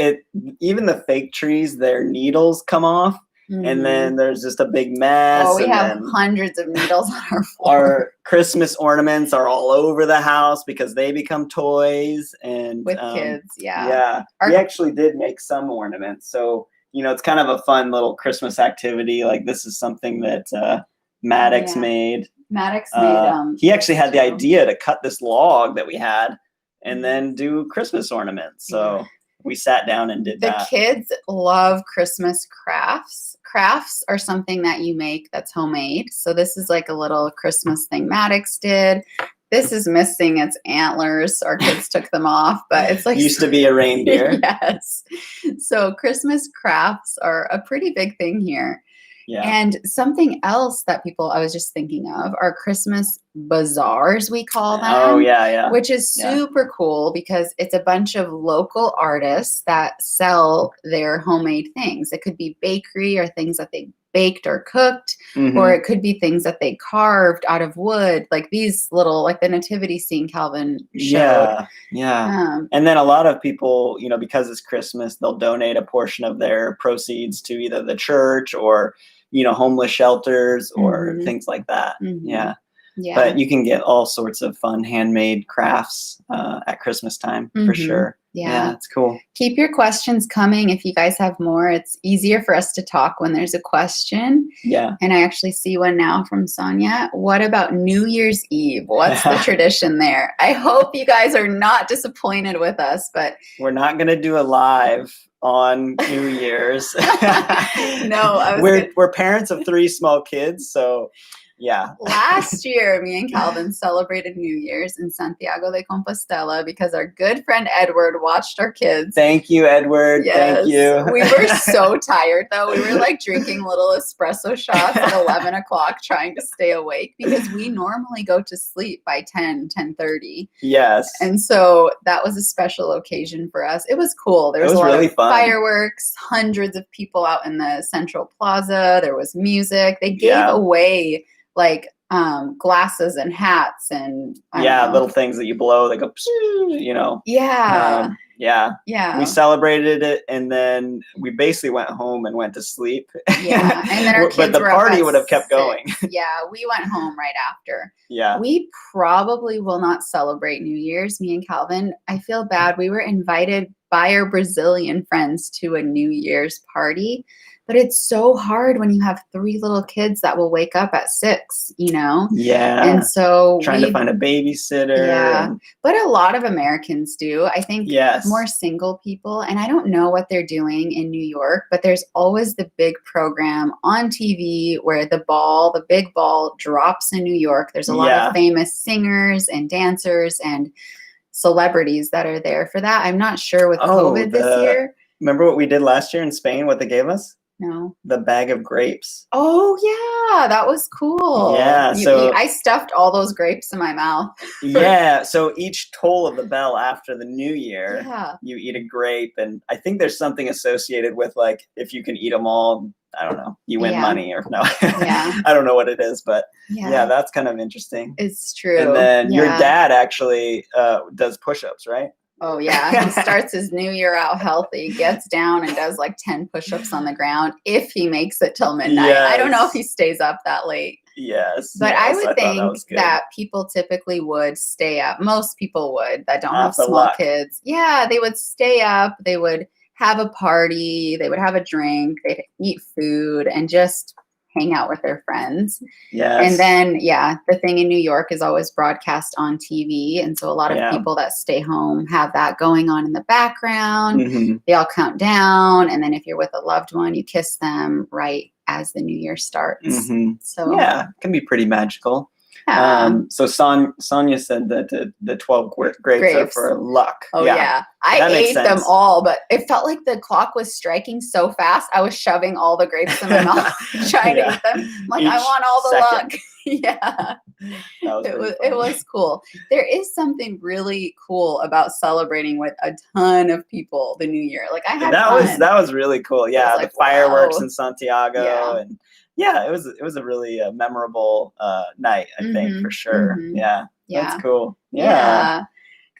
even the fake trees, their needles come off. And then there's just a big mess. Oh, we have hundreds of needles on our floor. Our Christmas ornaments are all over the house because they become toys. And with kids, we actually did make some ornaments. So, you know, it's kind of a fun little Christmas activity. Like, this is something that Maddox made. Maddox made he actually had the idea to cut this log that we had and then do Christmas ornaments. So we sat down and did that. The kids love Christmas crafts. Crafts are something that you make that's homemade. So this is like a little Christmas thing Maddox did. This is missing its antlers. Our kids took them off, but it's like used to be a reindeer. Yes. So Christmas crafts are a pretty big thing here. Yeah. And something else that I was just thinking of are Christmas bazaars, we call them. Oh, yeah. Which is super cool because it's a bunch of local artists that sell their homemade things. It could be bakery or things that they baked or cooked, or it could be things that they carved out of wood, like these little, like the nativity scene Calvin showed. And then a lot of people, you know, because it's Christmas, they'll donate a portion of their proceeds to either the church or, you know, homeless shelters or things like that. Yeah. But you can get all sorts of fun handmade crafts at Christmas time for sure. Yeah, it's cool. Keep your questions coming if you guys have more. It's easier for us to talk when there's a question. Yeah. And I actually see one now from Sonia. What about New Year's Eve? What's the tradition there? I hope you guys are not disappointed with us, but we're not going to do a live on New Year's. No, we're parents of 3 small kids, so yeah. Last year, me and Calvin celebrated New Year's in Santiago de Compostela because our good friend Edward watched our kids. Thank you, Edward. Yes. Thank you. We were so tired, though. We were like drinking little espresso shots at 11 o'clock trying to stay awake because we normally go to sleep by 10:30. Yes. And so that was a special occasion for us. It was cool. There was a lot really of fun. Fireworks, hundreds of people out in the central plaza. There was music. They gave away like glasses and hats and little things that you blow that go, you know. Yeah. We celebrated it, and then we basically went home and went to sleep. Yeah, and then our kids but the were party up would have kept 6. going. Yeah, we went home right after. Yeah. We probably will not celebrate New Year's, me and Calvin. I feel bad. We were invited by our Brazilian friends to a New Year's party. But it's so hard when you have 3 little kids that will wake up at 6, you know? Yeah. And so trying to find a babysitter. Yeah. But a lot of Americans do. I think more single people. And I don't know what they're doing in New York, but there's always the big program on TV where the big ball drops in New York. There's a lot of famous singers and dancers and celebrities that are there for that. I'm not sure with COVID this year. Remember what we did last year in Spain, what they gave us? No. The bag of grapes. Oh, yeah. That was cool. Yeah. I stuffed all those grapes in my mouth. Yeah. So each toll of the bell after the new year, you eat a grape. And I think there's something associated with, like, if you can eat them all, I don't know, you win money or no. I don't know what it is, but that's kind of interesting. It's true. And then your dad actually does push-ups, right? Oh, yeah. He starts his new year out healthy, gets down and does like 10 push-ups on the ground if he makes it till midnight. I don't know if he stays up that late. Yes. But I would think that people typically would stay up. Most people would that don't have small kids. Yeah, they would stay up. They would have a party. They would have a drink. They'd eat food and just hang out with their friends. Yes. And then, the thing in New York is always broadcast on TV. And so a lot of people that stay home have that going on in the background. They all count down. And then if you're with a loved one, you kiss them right as the new year starts. So it can be pretty magical. Yeah. So Sonia said that the 12 grapes are for luck. Oh yeah. I ate them all, but it felt like the clock was striking so fast. I was shoving all the grapes in my mouth, trying to eat them. I'm like, I want all the luck. Yeah. It was cool. There is something really cool about celebrating with a ton of people the New Year. Like I had fun. That was really cool. Yeah, like, the fireworks wow. in Santiago and it was a really memorable night, I think, for sure. Yeah. That's cool. Yeah.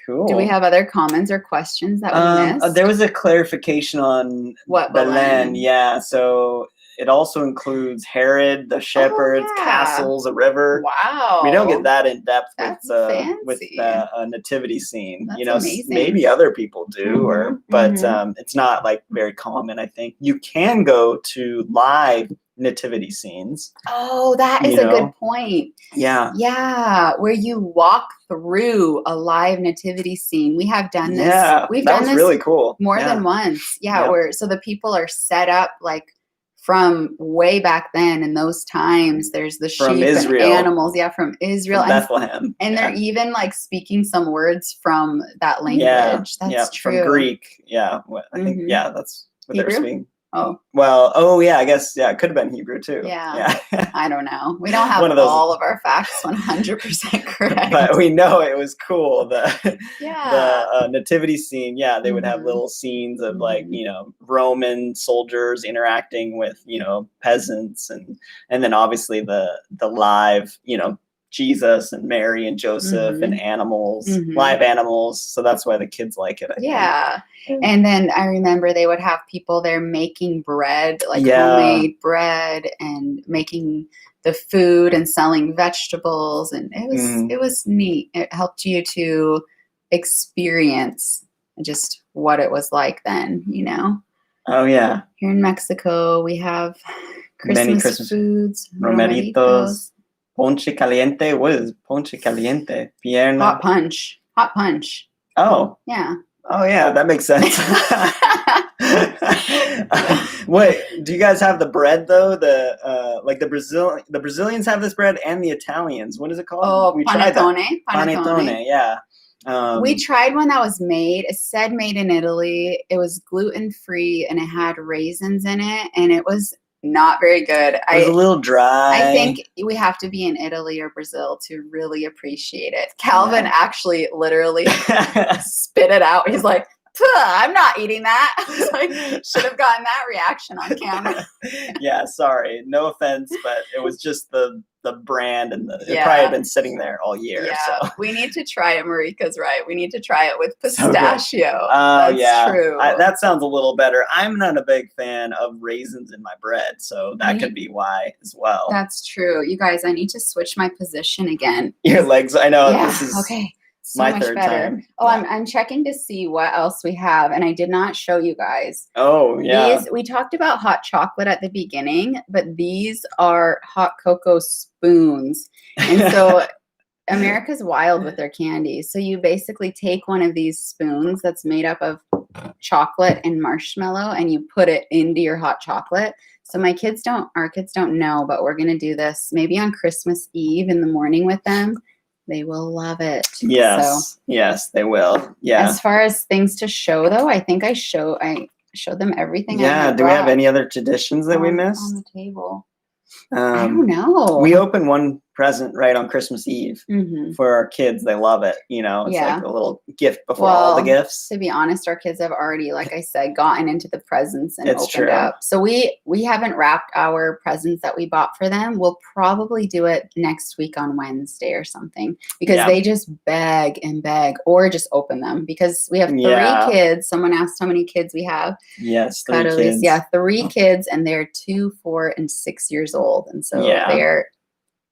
Cool. Do we have other comments or questions that we missed? There was a clarification on what Belen. Yeah, so it also includes Herod, the shepherds, castles, a river. Wow. We don't get that in depth with fancy. the nativity scene. That's amazing. Maybe other people do, but it's not like very common, I think. You can go to live nativity scenes. Oh, that is a good point. Yeah. Yeah, where you walk through a live nativity scene. We have done this. Yeah, We've done this really cool. More than once. Yeah, where so the people are set up like from way back then in those times. There's the sheep and animals. Yeah, from Israel. From Bethlehem. And they're even like speaking some words from that language. That's true. From Greek. Yeah. I think, that's what they're speaking. Oh. Well, I guess, it could have been Hebrew too. Yeah. I don't know. We don't have all of our facts 100% correct. But we know it was cool. The nativity scene, they would have little scenes of like, Roman soldiers interacting with, peasants and then obviously the live, Jesus and Mary and Joseph and animals, live animals. So that's why the kids like it. I think. And then I remember they would have people there making bread, like homemade bread, and making the food and selling vegetables. And it was neat. It helped you to experience just what it was like then, Oh, yeah. Here in Mexico, we have Christmas foods, romeritos. Ponche caliente. What is ponche caliente? Pierna. Hot punch. Oh. Yeah. Oh yeah, that makes sense. Wait, do you guys have the bread though? The Brazilians have this bread and the Italians. What is it called? Oh, panettone. Panettone. Yeah. We tried one that was made. It said made in Italy. It was gluten-free and it had raisins in it, and it was not very good. It was a little dry. I think we have to be in Italy or Brazil to really appreciate it. Calvin actually literally spit it out. He's like, I'm not eating that. I was like, should have gotten that reaction on camera. Yeah, sorry. No offense, but it was just the brand and it probably had been sitting there all year. Yeah, so. We need to try it. Marika's right. We need to try it with pistachio. Oh, That's true. That sounds a little better. I'm not a big fan of raisins in my bread, so that could be why as well. That's true. You guys, I need to switch my position again. Your legs, I know. Yeah, this is okay. So my much third better. time. Oh, I'm checking to see what else we have, and I did not show you guys. Oh, yeah. We talked about hot chocolate at the beginning, but these are hot cocoa spoons. And so America's wild with their candy. So you basically take one of these spoons that's made up of chocolate and marshmallow, and you put it into your hot chocolate. So our kids don't know, but we're going to do this maybe on Christmas Eve in the morning with them. They will love it. Yes, yes, they will. Yeah. As far as things to show, though, I think I showed them everything. Yeah. Do we have any other traditions that we missed on the table? I don't know. We opened one present right on Christmas Eve for our kids. They love it. It's like a little gift before all the gifts. To be honest, our kids have already, like I said, gotten into the presents and opened up. So we haven't wrapped our presents that we bought for them. We'll probably do it next week on Wednesday or something, because they just beg and beg, or just open them, because we have 3 kids. Someone asked how many kids we have. Yes, 3 kids. Yeah, 3 kids, and they're 2, 4, and 6 years old. And so they're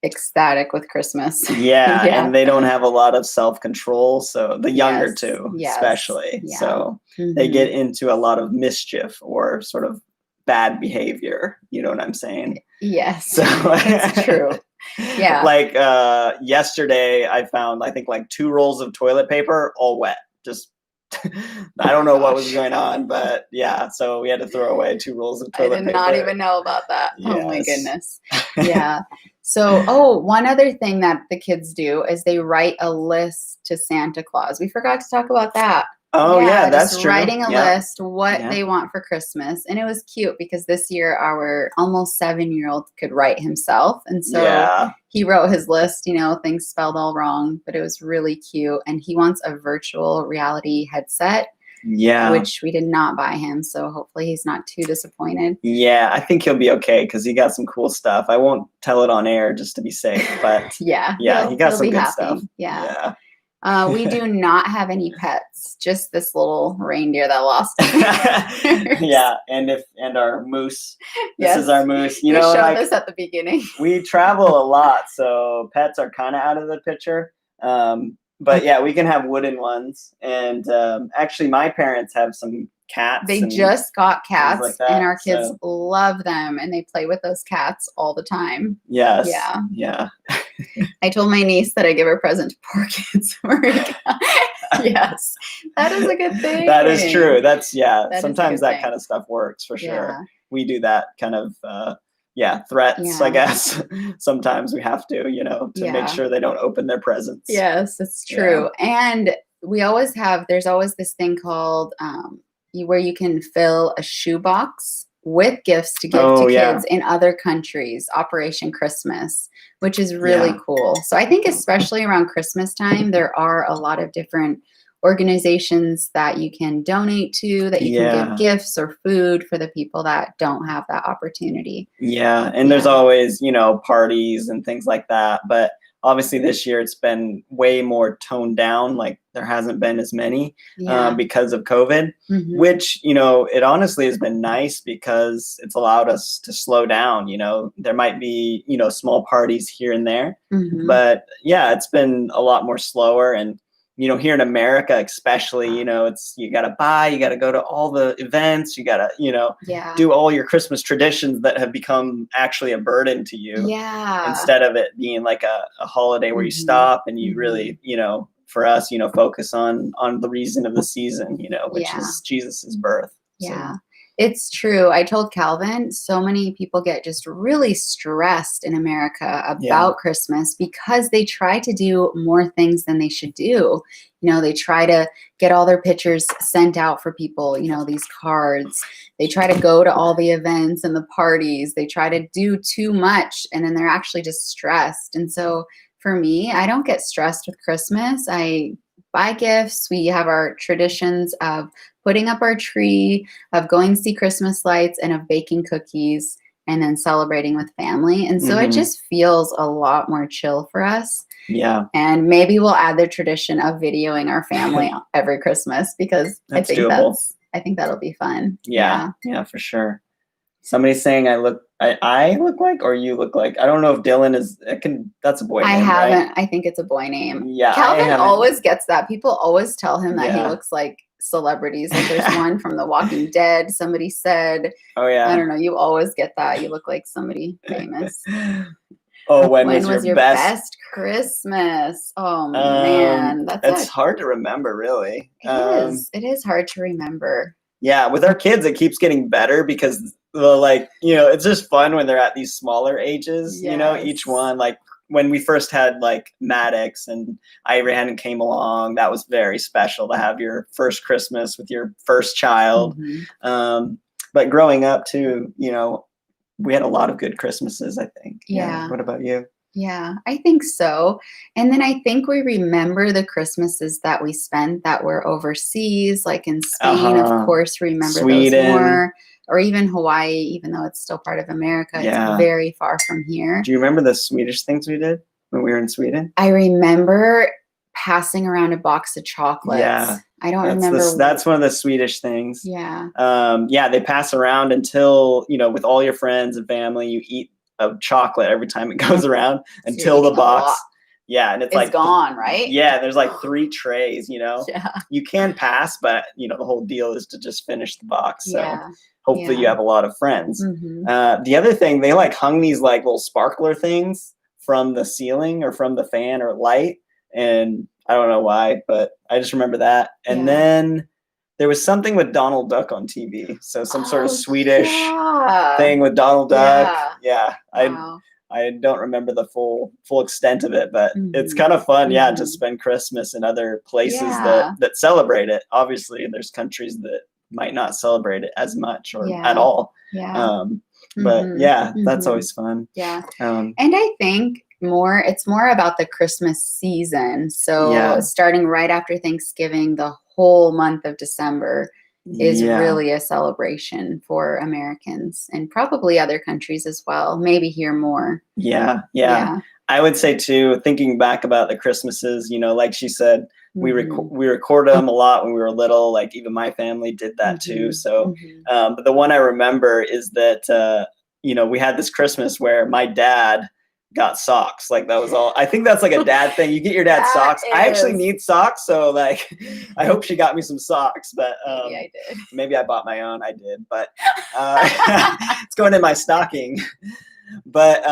ecstatic with Christmas. And they don't have a lot of self-control, so the younger two especially. So they get into a lot of mischief or sort of bad behavior, you know what I'm saying? Yes. So it's true. Yeah. Like yesterday I found I think like 2 rolls of toilet paper all wet, just I don't know what was going on, but yeah, so we had to throw away 2 rolls of toilet paper. I did not even know about that. Yes. Oh my goodness. Yeah. So, one other thing that the kids do is they write a list to Santa Claus. We forgot to talk about that. Oh yeah, that's just true. Writing a list, what they want for Christmas. And it was cute because this year our almost 7-year-old could write himself. And so he wrote his list, things spelled all wrong, but it was really cute. And he wants a virtual reality headset. Yeah. Which we did not buy him. So hopefully he's not too disappointed. Yeah, I think he'll be okay because he got some cool stuff. I won't tell it on air just to be safe, but he got some good stuff. Yeah. We do not have any pets, just this little reindeer that lost. And our moose. This is our moose. You know, showed this at the beginning. We travel a lot, so pets are kind of out of the picture. But yeah, we can have wooden ones. And actually, my parents have some cats. They just got cats, like that, and our kids love them, and they play with those cats all the time. Yes. Yeah. I told my niece that I give her a present to poor kids. Yes, that is a good thing. That is true. Sometimes that kind of stuff works for sure. Yeah. We do that kind of threats, I guess. Sometimes we have to, to make sure they don't open their presents. Yes, it's true. Yeah. And there's always this thing called where you can fill a shoebox with gifts to give to kids in other countries, Operation Christmas, which is really cool. So I think especially around Christmas time, there are a lot of different organizations that you can donate to, that you can give gifts or food for the people that don't have that opportunity. Yeah. And there's always, parties and things like that. But obviously this year it's been way more toned down. Like there hasn't been as many because of COVID, which, it honestly has been nice because it's allowed us to slow down. There might be, small parties here and there, but it's been a lot more slower. And here in America, especially, it's, you got to go to all the events, you got to, do all your Christmas traditions that have become actually a burden to you. Yeah. Instead of it being like a holiday where you stop and you really, for us, focus on the reason of the season, which is Jesus's birth. Yeah. So. It's true. I told Calvin, so many people get just really stressed in America about Christmas because they try to do more things than they should do. They try to get all their pictures sent out for people, these cards. They try to go to all the events and the parties. They try to do too much, and then they're actually just stressed. And so for me, I don't get stressed with Christmas. I buy gifts. We have our traditions of putting up our tree, of going to see Christmas lights, and of baking cookies, and then celebrating with family. And so it just feels a lot more chill for us. Yeah. And maybe we'll add the tradition of videoing our family every Christmas because I think that'll be fun. Yeah, for sure. Somebody's saying I look like, or you look like. I don't know if Dylan is. That's a boy name. I haven't. Right? I think it's a boy name. Yeah. Calvin always gets that. People always tell him that he looks like celebrities. Like there's one from The Walking Dead. Somebody said. Oh yeah. I don't know. You always get that. You look like somebody famous. When was your best Christmas? Oh man, it's hard to remember, really. It is hard to remember. Yeah, with our kids, it keeps getting better because it's just fun when they're at these smaller ages. Each one, like when we first had like Maddox and Iran came along, that was very special to have your first Christmas with your first child. But growing up too, we had a lot of good Christmases, I think. Yeah. What about you? Yeah, I think so. And then I think we remember the Christmases that we spent that were overseas, like in Spain, of course, remember Sweden. Those more. Or even Hawaii, even though it's still part of America. It's very far from here. Do you remember the Swedish things we did when we were in Sweden? I remember passing around a box of chocolates. Yeah. I don't remember. That's one of the Swedish things. Yeah. They pass around until, with all your friends and family, you eat a chocolate every time it goes around until the box. Yeah. And it's like gone, right? Yeah. There's like 3 trays, Yeah. You can pass, but, the whole deal is to just finish the box. So hopefully you have a lot of friends. The other thing, they hung these little sparkler things from the ceiling or from the fan or light. And I don't know why, but I just remember that. And then there was something with Donald Duck on TV. So some sort of Swedish thing with Donald Duck. Yeah. Wow. I don't remember the full extent of it, but it's kind of fun, to spend Christmas in other places that celebrate it. Obviously, there's countries that might not celebrate it as much or at all. But that's always fun. Yeah. And I think it's more about the Christmas season. So starting right after Thanksgiving, the whole month of December is really a celebration for Americans and probably other countries as well. Maybe here more. Yeah. I would say too, thinking back about the Christmases, like she said, we record them a lot when we were little. Like even my family did that too. So, but the one I remember is that, we had this Christmas where my dad got socks. Like that was all. I think that's like a dad thing. You get your dad socks. I actually need socks, so like I hope she got me some socks. But maybe I did. Maybe I bought my own. I did, but it's going in my stocking. But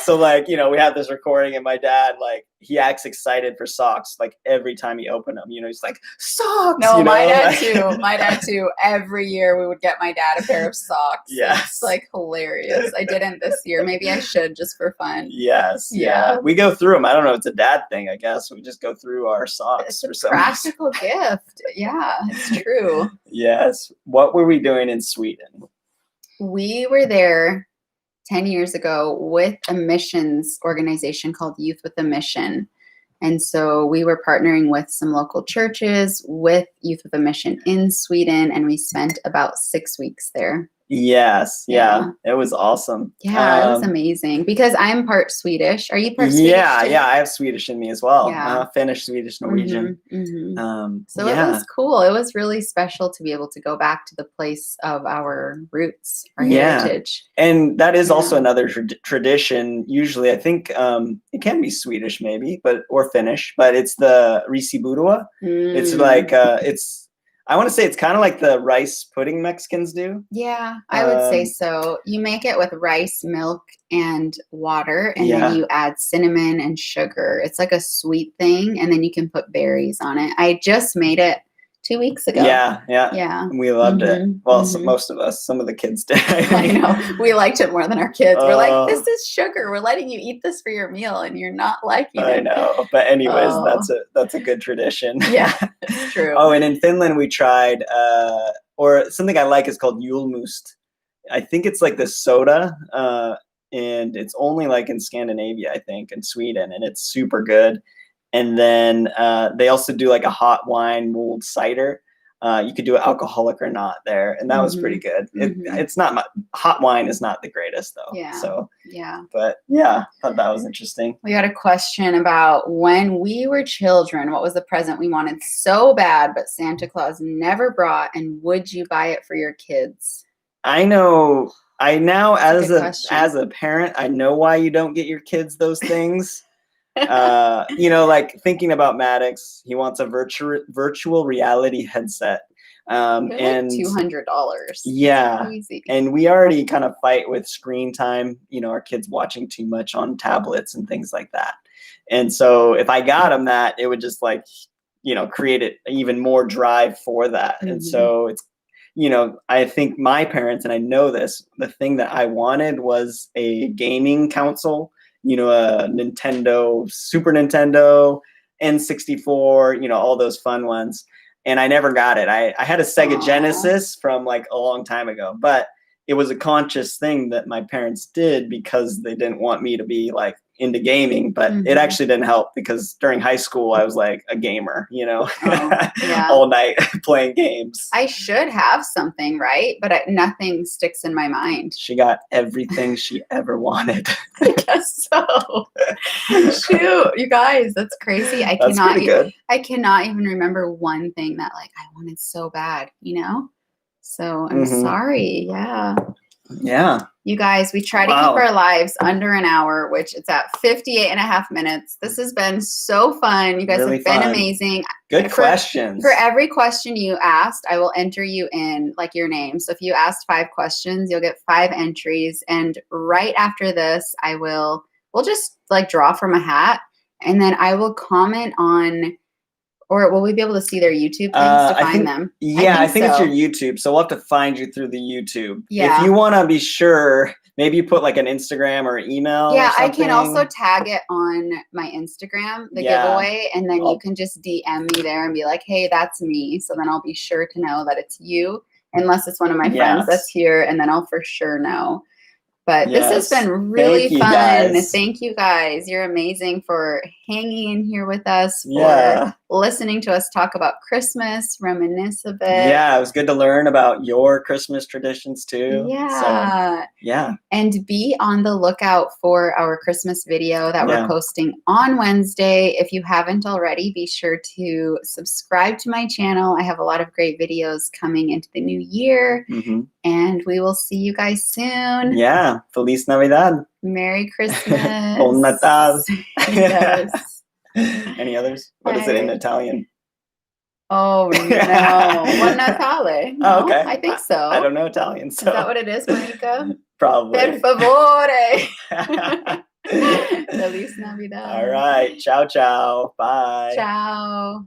so like we have this recording, and my dad he acts excited for socks like every time he opened them. He's like, socks. No, my dad too. My dad too. Every year we would get my dad a pair of socks. Yes. It's like hilarious. I didn't this year. Maybe I should just for fun. Yes. Yeah. We go through them. I don't know. It's a dad thing, I guess. We just go through our socks. It's a practical gift. Yeah, it's true. Yes. What were we doing in Sweden? We were there 10 years ago with a missions organization called Youth with a Mission. And so we were partnering with some local churches with Youth with a Mission in Sweden, and we spent about 6 weeks there. Yes. Yeah. It was awesome. Yeah, it was amazing because I'm part Swedish. Are you part Swedish? Yeah. I have Swedish in me as well. Finnish, Swedish, Norwegian. So it was cool. It was really special to be able to go back to the place of our roots, our heritage. And that is also another tradition. Usually, I think it can be Swedish maybe, or Finnish, but it's the recibir. It's like, I want to say it's kind of like the rice pudding Mexicans do. Yeah, I would say so. You make it with rice, milk, and water, and then you add cinnamon and sugar. It's like a sweet thing, and then you can put berries on it. I just made it 2 weeks ago. Yeah. We loved it. Well, most of us. Some of the kids did. I know. We liked it more than our kids. We're like, this is sugar. We're letting you eat this for your meal, and you're not liking it. I know. But anyways, that's a good tradition. Yeah, it's true. And in Finland we tried, or something I like is called julmust. I think it's like this soda, and it's only like in Scandinavia, I think, and Sweden, and it's super good. And then they also do like a hot wine mulled cider. You could do it alcoholic or not there, and that was pretty good. It's not hot wine is not the greatest though. Yeah. So yeah. But yeah, I thought that was interesting. We got a question about when we were children, what was the present we wanted so bad, but Santa Claus never brought, and would you buy it for your kids? I know. As a parent, I know why you don't get your kids those things. Like thinking about Maddox, he wants a virtual reality headset. And like $200. Yeah. And we already kind of fight with screen time, our kids watching too much on tablets and things like that. And so if I got him that, it would just create even more drive for that. And so it's, I think my parents, and I know this, the thing that I wanted was a gaming console. A Nintendo, Super Nintendo, N64, all those fun ones. And I never got it. I had a Sega Genesis from like a long time ago, but it was a conscious thing that my parents did because they didn't want me to be like into gaming, but it actually didn't help because during high school I was like a gamer, all night playing games. I should have something, right? But nothing sticks in my mind. She got everything she ever wanted. I guess so. Shoot, you guys, that's crazy. I cannot even remember one thing that I wanted so bad, So I'm sorry. Yeah. You guys, we try to keep our lives under an hour, which it's at 58.5 minutes. This has been so fun. You guys have been amazing. Good questions. For every question you asked, I will enter you in your name. So if you asked 5 questions, you'll get 5 entries. And right after this, we'll just draw from a hat. And then I will comment on, or will we be able to see their YouTube things to find them? Yeah, I think so. it's your YouTube. So we'll have to find you through the YouTube. Yeah. If you want to be sure, maybe you put like an Instagram or email. Yeah, or something. I can also tag it on my Instagram, the giveaway, and then you can just DM me there and be like, hey, that's me. So then I'll be sure to know that it's you, unless it's one of my friends that's here, and then I'll for sure know. But this has been really fun. Guys. Thank you guys. You're amazing for hanging in here with us, for listening to us talk about Christmas, reminisce a bit. Yeah, it was good to learn about your Christmas traditions too. Yeah. So, yeah. And be on the lookout for our Christmas video that we're posting on Wednesday. If you haven't already, be sure to subscribe to my channel. I have a lot of great videos coming into the new year. And we will see you guys soon. Yeah. Feliz Navidad. Merry Christmas. Bon Natal. Yes. Any others? What is it in Italian? Oh, no. Buon Natale. No, okay. I think so. I don't know Italian. So. Is that what it is, Monica? Probably. Per favore. Feliz Navidad. All right. Ciao, ciao. Bye. Ciao.